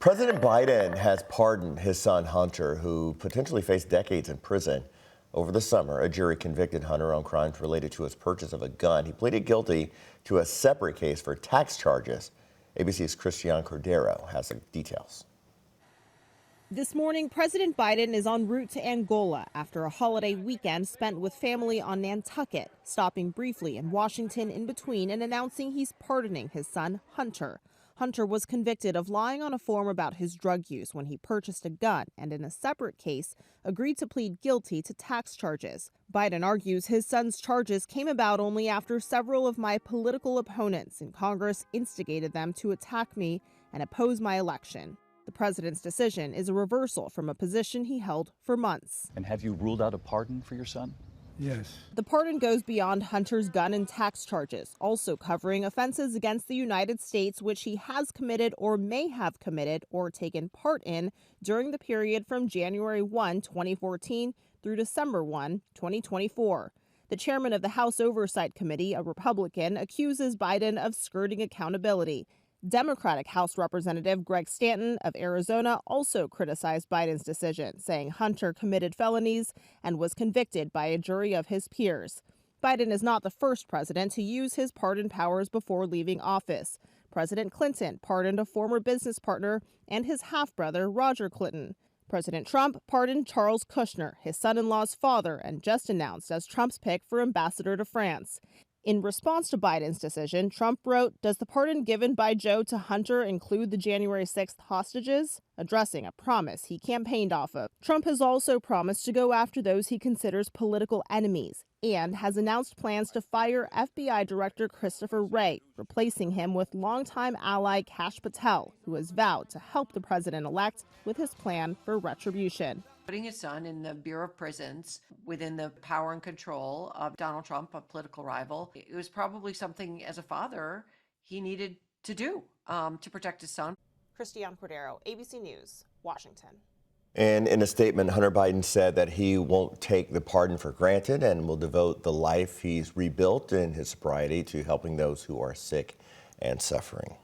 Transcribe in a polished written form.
President Biden has pardoned his son Hunter, who potentially faced decades in prison. Over the summer, a jury convicted Hunter on crimes related to his purchase of a gun. He pleaded guilty to a separate case for tax charges. ABC's Christian Cordero has the details. This morning, President Biden is en route to Angola after a holiday weekend spent with family on Nantucket, stopping briefly in Washington in between and announcing he's pardoning his son, Hunter. Hunter was convicted of lying on a form about his drug use when he purchased a gun and in a separate case agreed to plead guilty to tax charges. Biden argues his son's charges came about only after several of my political opponents in Congress instigated them to attack me and oppose my election. The president's decision is a reversal from a position he held for months. And have you ruled out a pardon for your son? Yes. The pardon goes beyond Hunter's gun and tax charges, also covering offenses against the United States which he has committed or may have committed or taken part in during the period from January 1, 2014 through December 1, 2024. The chairman of the House Oversight Committee, a Republican, accuses Biden of skirting accountability. Democratic House Representative Greg Stanton of Arizona also criticized Biden's decision, saying Hunter committed felonies and was convicted by a jury of his peers. Biden is not the first president to use his pardon powers before leaving office. President Clinton pardoned a former business partner and his half-brother, Roger Clinton. President Trump pardoned Charles Kushner, his son-in-law's father, and just announced as Trump's pick for ambassador to France. In response to Biden's decision, Trump wrote, "Does the pardon given by Joe to Hunter include the January 6th hostages?" addressing a promise he campaigned off of. Trump has also promised to go after those he considers political enemies and has announced plans to fire FBI Director Christopher Wray, replacing him with longtime ally Kash Patel, who has vowed to help the president-elect with his plan for retribution. Putting his son in the Bureau of Prisons within the power and control of Donald Trump, a political rival, it was probably something as a father he needed to do to protect his son. Christian Cordero, ABC News, Washington. And in a statement, Hunter Biden said that he won't take the pardon for granted and will devote the life he's rebuilt in his sobriety to helping those who are sick and suffering.